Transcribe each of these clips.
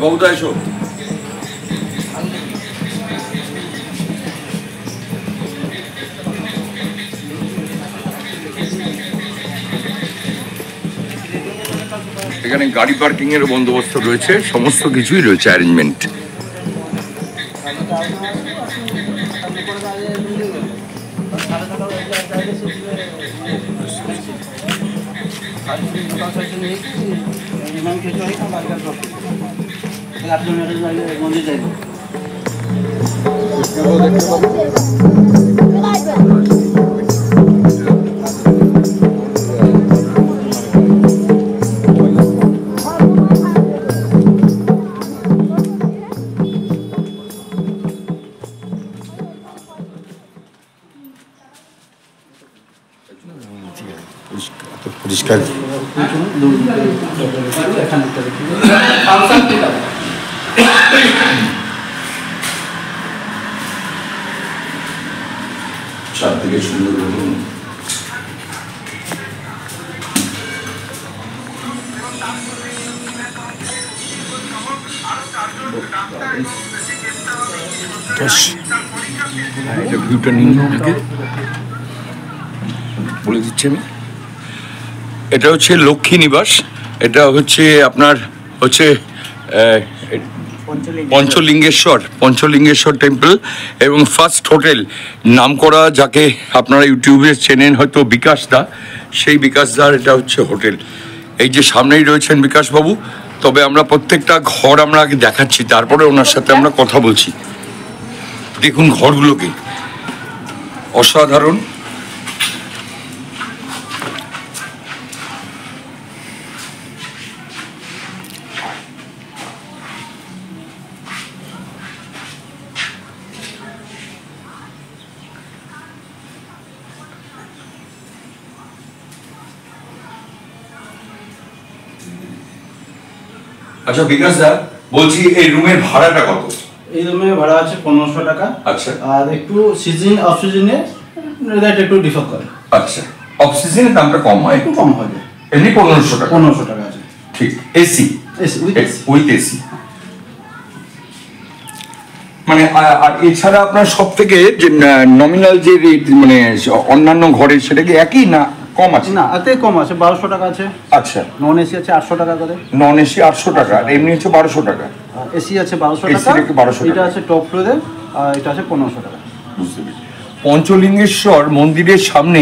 বাবুদা এসো। এখানে গাড়ি পার্কিং এর বন্দোবস্ত রয়েছে, সমস্ত কিছুই রয়েছে অ্যারেঞ্জমেন্ট। পরিষ্কার চারদিকে সুন্দর এটা ভিউটা নিয়ে বলে দিচ্ছি আমি। এটা হচ্ছে লক্ষ্মী নিবাস, এটা হচ্ছে আপনার হচ্ছে পঞ্চলিঙ্গেশ্বর টেম্পল এবং ফার্স্ট হোটেল নামকরা, যাকে আপনারা ইউটিউবে চেনেন হয়তো বিকাশ দা, সেই বিকাশ দার এটা হচ্ছে হোটেল। এই যে সামনেই রয়েছেন বিকাশবাবু। তবে আমরা প্রত্যেকটা ঘর আমরা আগে দেখাচ্ছি, তারপরে ওনার সাথে আমরা কথা বলছি। দেখুন ঘরগুলোকে, অসাধারণ। আচ্ছা বিকাশ দা, বলছি এই রুমের ভাড়াটা কত? এই রুমের ভাড়া আছে 1500 টাকা। আচ্ছা। আর একটু সিজন অফ সিজনে রেট একটু ডিফার করে। আচ্ছা, অফ সিজনে দামটা কম হয়, একটু কম হবে। এমনি 1500 টাকা। 1500 টাকা আছে। ঠিক। AC with AC. মানে আর এছাড়া আপনার সব থেকে যে নমিনাল যে রেট মানে অন্যান্য ঘরে, সেটা কি একই না কম আছে? না, এতে কম আছে, 1200 টাকা আছে। আচ্ছা। নন এসি আছে 800 টাকা করে। নন এসি 800 টাকা, আর এমনি হচ্ছে 1200 টাকা। এসি আছে 1200 টাকা, এটা আছে টপ ফ্লোরে, আর এটা আছে 1500 টাকা। বুঝতে পেরেছি। পঞ্চলিঙ্গেশ্বর মন্দিরের সামনে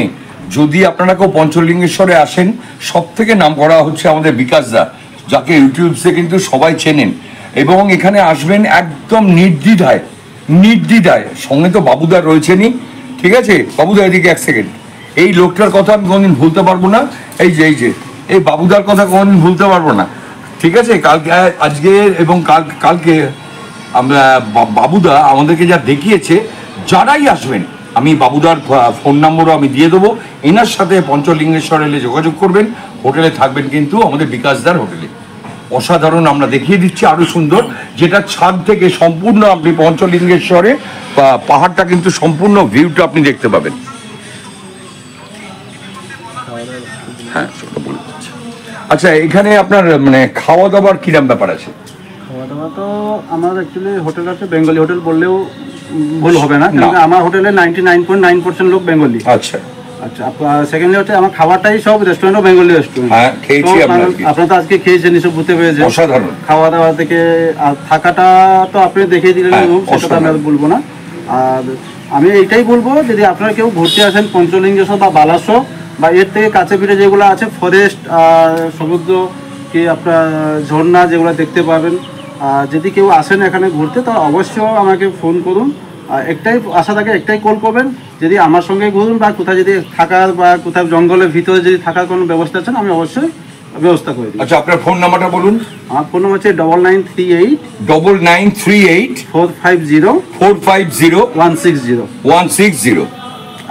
যদি আপনারা কেউ পঞ্চলিঙ্গেশ্বরে আসেন, সব থেকে নাম করা হচ্ছে আমাদের বিকাশ দা, যাকে ইউটিউবসে কিন্তু সবাই চেনেন। এবং এখানে আসবেন একদম নির্দ্বিধায়। সঙ্গে তো বাবুদা রয়েছেনই, ঠিক আছে? বাবুদা এদিকে এক সেকেন্ড। এই লোকটার কথা আমি কোনোদিন ভুলতে পারবো না। এই বাবুদার কথা কোনোদিন ভুলতে পারবো না, ঠিক আছে? কালকে, আজকে এবং কালকে আমরা বাবুদা আমাদেরকে যা দেখিয়েছে, যারাই আসবেন, আমি বাবুদার ফোন নম্বরও আমি দিয়ে দেবো। এনার সাথে পঞ্চলিঙ্গেশ্বর এলে যোগাযোগ করবেন। হোটেলে থাকবেন কিন্তু আমাদের বিকাশদার হোটেলে। অসাধারণ, আমরা দেখিয়ে দিচ্ছি আরো সুন্দর, যেটা ছাদ থেকে সম্পূর্ণ আপনি পঞ্চলিঙ্গেশ্বরে পাহাড়টা কিন্তু সম্পূর্ণ ভিউটা আপনি দেখতে পাবেন। হ্যাঁ, বলে দিচ্ছি। আচ্ছা, এখানে আপনার মানে খাওয়া দাওয়ার কিরম ব্যাপার আছে? খাওয়া দাওয়া তো আমার অ্যাকচুয়ালি হোটেল আছে, বেঙ্গলি হোটেল বললেও ভুল হবে না, কারণ আমার হোটেলে 99.9% লোক বেঙ্গলি। আচ্ছা আচ্ছা। সেকেন্ডলি হচ্ছে আমার খাবারটাই সব রেস্টুরেন্টও বেঙ্গলি রেস্টুরেন্ট। হ্যাঁ, খেয়েছি। আপনারা তো আজকে খেয়েছেন, এসব বুঝতে পেরেছেন। অসাধারণ খাওয়া দাওয়া থেকে। আর থাকাটা তো আপনি দেখিয়ে দিলেন, সেটা আমি আর বলবো না। আর আমি এইটাই বলবো, যদি আপনারা কেউ ঘুরতে আসেন পঞ্চলিঙ্গেশ্বর বা বালাসো বা এর থেকে কাছে পিঠে যেগুলো আছে ফরেস্ট সমুদ্র কি আপনার ঝর্ণা যেগুলো দেখতে পাবেন, যদি কেউ আসেন এখানে ঘুরতে তাহলে অবশ্যই আমাকে ফোন করুন। একটাই আশা থাকে, একটাই কল করবেন, যদি আমার সঙ্গে ঘুরুন বা কোথাও যদি থাকার বা কোথাও জঙ্গলের ভিতরে যদি থাকার কোনো ব্যবস্থা আছেন আমি অবশ্যই ব্যবস্থা করে দিই। আচ্ছা, আপনার ফোন নাম্বারটা বলুন। আমার ফোন নাম্বার হচ্ছে 9938 450 160। 160।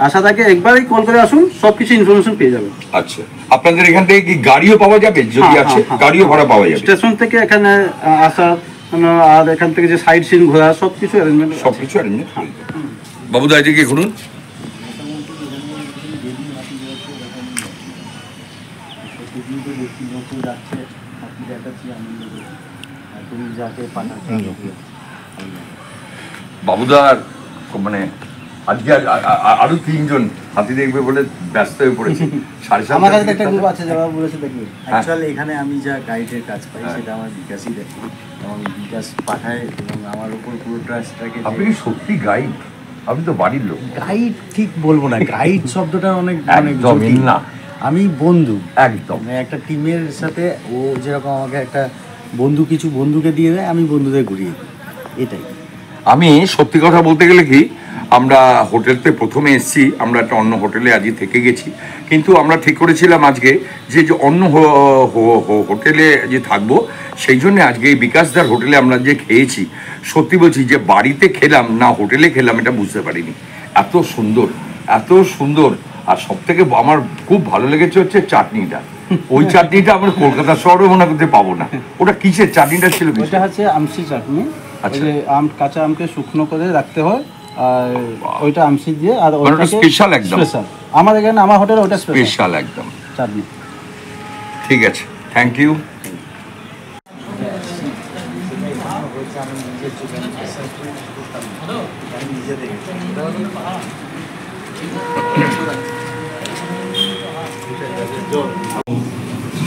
আশা থাকে একবারই কল করে আসুন, সব কিছু ইনফরমেশন পেয়ে যাবেন। আচ্ছা, আপনাদের এখান থেকে কি গাড়িও পাওয়া যাবে? যদি আছে গাড়িও ভাড়া পাওয়া যাবে? স্টেশন থেকে এখানে আসা আর এখান থেকে যে সাইড সিন ঘোরা সব কিছু অ্যারেঞ্জমেন্ট, বাবুদা এদিকে ঘুরুন। বাবুদার মানে আজকে আরো 3 জন হাতি দেখবে বলে ব্যস্ত হয়ে পড়েছে। আমার কাছে একটা গ্রুপ আছে যারা বলেছে দেখবে। অ্যাকচুয়ালি এখানে আমি যা গাইডের কাজ পাই সেটা আমার বিকাশই দেখে এবং বিকাশ পাঠায় এবং আমার উপর পুরো ট্রাস্টটাকে। আপনি কি সত্যি গাইড? আপনি তো বাড়ির লোক। গাইড ঠিক বলবো না, গাইড শব্দটা অনেক একদমই না, আমি বন্ধু। একদম একটা টিমের সাথে ও যেরকম আমাকে একটা বন্ধু কিছু বন্ধুকে দিয়ে দেয়, আমি বন্ধুদের ঘুরিয়ে দিই, এটাই। আমি সত্যি কথা বলতে গেলে কি, আমরা হোটেলতে প্রথমে এসেছি, আমরা একটা অন্য হোটেলে আজকে থেকে গেছি, কিন্তু আমরা ঠিক করেছিলাম আজকে যে অন্য হোটেলে যে থাকবো, সেই জন্য আজকে এই বিকাশদার হোটেলে আমরা যে খেয়েছি, সত্যি বলছি যে বাড়িতে খেলাম না হোটেলে খেলাম এটা বুঝতে পারিনি। এত সুন্দর, এত সুন্দর। আর সব থেকে আমার খুব ভালো লেগেছে হচ্ছে চাটনিটা। ওই চাটনিটা আমরা কলকাতা শহরে মনে করতে পাবো না। ওটা কিসের চাটনিটা ছিল? ওটা হচ্ছে আমসি চাটনি। আচ্ছা, কাঁচা আমকে শুকনো করে রাখতে হয় আর ওইটা আমসি দিয়ে, আর ওইটা স্পেশাল একদম স্পেশাল আমার এখানে আমার হোটেলে ওটা স্পেশাল একদম চাটনি। ঠিক আছে, থ্যাংক ইউ।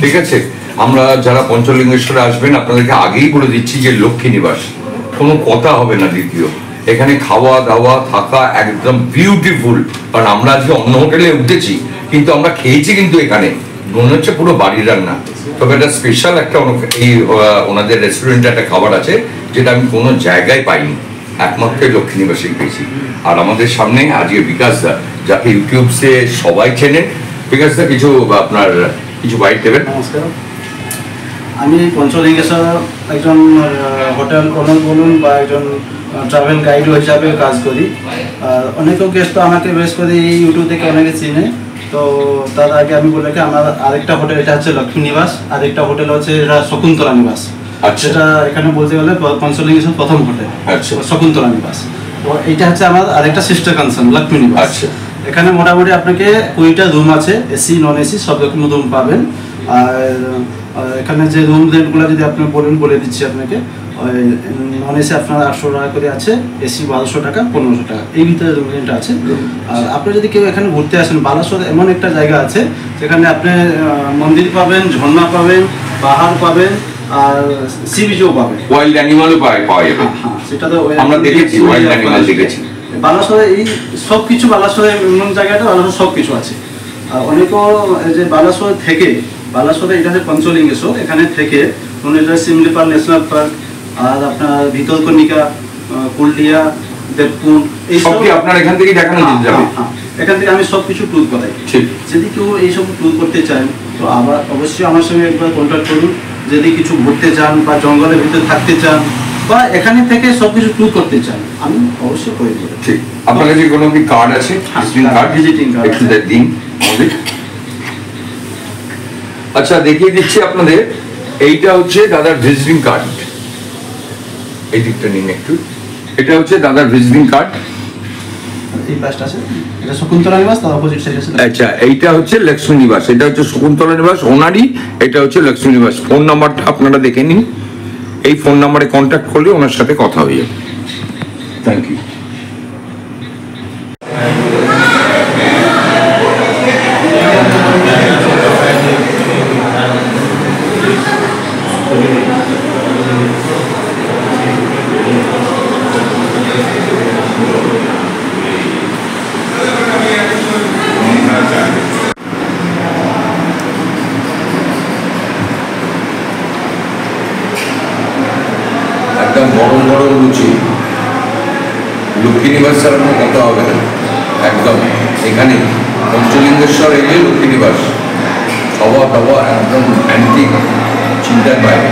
ঠিক আছে, আমরা যারা পঞ্চলিঙ্গেশ্বরে আসবেন আপনাদেরকে আগেই বলে দিচ্ছি যে লক্ষ্মী নিবাস, কোনো কথা হবে না দ্বিতীয়। এখানে খাওয়া দাওয়া থাকা একদম বিউটিফুল। কারণ আমরা আজকে অন্য হোটেলে উঠেছি কিন্তু আমরা খেয়েছি কিন্তু এখানে মনে হচ্ছে পুরো বাড়ির রান্না। তবে একটা স্পেশাল একটা এই ওনাদের রেস্টুরেন্টে একটা খাবার আছে যেটা আমি কোনো জায়গায় পাইনি, একমাত্র লক্ষ্মী নিবাসেই পেয়েছি। আর আমাদের সামনে আজকে বিকাশদা, যাকে ইউটিউবসে সবাই চেনেন। বিকাশদা কিছু আপনার কিছু বাইট দেবেন। নমস্কার, আমি পঞ্চলিঙ্গেশ্বর একজন হোটেল ওনার বলুন বা একজন ট্রাভেল গাইড হিসাবে কাজ করি। অনেকেও গেস্ট আমাকে বেশ করে এই ইউটিউব থেকে অনেকে চিনে। তো তার আগে আমি বলে রাখি, আমার আরেকটা হোটেল এটা হচ্ছে লক্ষ্মী নিবাস, আরেকটা হোটেল হচ্ছে এটা শকুন্তলা নিবাস। যেটা এখানে বলতে গেলে পঞ্চলিঙ্গেশ্বর প্রথম হোটেল শকুন্তলা নিবাস। তো এইটা হচ্ছে আমার আরেকটা সিস্টার কনসার্ন লক্ষ্মী নিবাস। এখানে মোটামুটি আপনাকে 20টা রুম আছে, এসি নন এসি সব রকম রুম পাবেন। আর এখানে যে রুম রেন্টগুলো যদি আপনি বলে দিচ্ছি আপনাকে, নন এসি আপনার 800 টাকা করে আছে, এসি 1200 টাকা 1500 টাকা এই ভিতরে রুম রেন্ট আছে। আর আপনি যদি কেউ এখানে ঘুরতে আসেন, বালাসোর এমন একটা জায়গা আছে যেখানে আপনি মন্দির পাবেন, ঝর্ণা পাবেন, পাহাড় পাবেন আর সি বিচও পাবেন, ওয়াইল্ড অ্যানিমালও পাওয়া যাবে। সেটা তো আমরা দেখেছি, ওয়াইল্ড অ্যানিমাল দেখেছি। বালাসোরে এই সব কিছু, বালাসোরে এমন জায়গাটা বালাসোর সব কিছু আছে। আর অনেকেও যে বালাসোর থেকে, বালাসোরে এটা হচ্ছে পঞ্চলিঙ্গেশ্বর, এখানে থেকে মনে হয় সিমলিপাল ন্যাশনাল পার্ক আর আপনার ভিতরকনিকা, কুলডিয়া, দেবকুণ্ড এই সব আপনার এখান থেকে দেখানো যাবে। এখান থেকে আমি সব কিছু ট্যুর করাই। যদি কেউ এইসব ট্যুর করতে চান তো আবার অবশ্যই আমার সঙ্গে একবার কন্ট্যাক্ট করুন। যদি কিছু ঘুরতে চান বা জঙ্গলের ভিতরে থাকতে চান বা এখানে থেকে সবকিছু ট্যুর করতে চান, আমি অবশ্যই করে দেবো। ঠিক, আপনার কাছে কোনো কি কার্ড আছে? ভিজিটিং কার্ড একটু দিন আমাদের। আচ্ছা, দেখিয়ে দিচ্ছি আপনাদের। এইটা হচ্ছে দাদার ভিজিটিং কার্ড, এই দিকটা নিন একটু। এটা হচ্ছে দাদার ভিজিটিং কার্ড। এই পাশটা আছে, এটা শকুন্তলা নিবাস, তার অপোজিট সাইডে আছে। আচ্ছা, এইটা হচ্ছে লক্ষ্মী নিবাস, এটা হচ্ছে শকুন্তলা নিবাস ওনারই, এটা হচ্ছে লক্ষ্মী নিবাস। ফোন নাম্বারটা আপনারা দেখে নিন, এই ফোন নাম্বারে কন্ট্যাক্ট করলে ওনার সাথে কথা হয়ে যাবে। Thank you. গরম গরম লুচি, লক্ষ্মী নিবাস ছাড়া কোনো কথা হবে না। একদম এখানে পঞ্চলিঙ্গেশ্বর এলে লক্ষ্মী নিবাস, খাওয়া দাওয়া একদম অ্যান্টিক, চিন্তার বাইরে।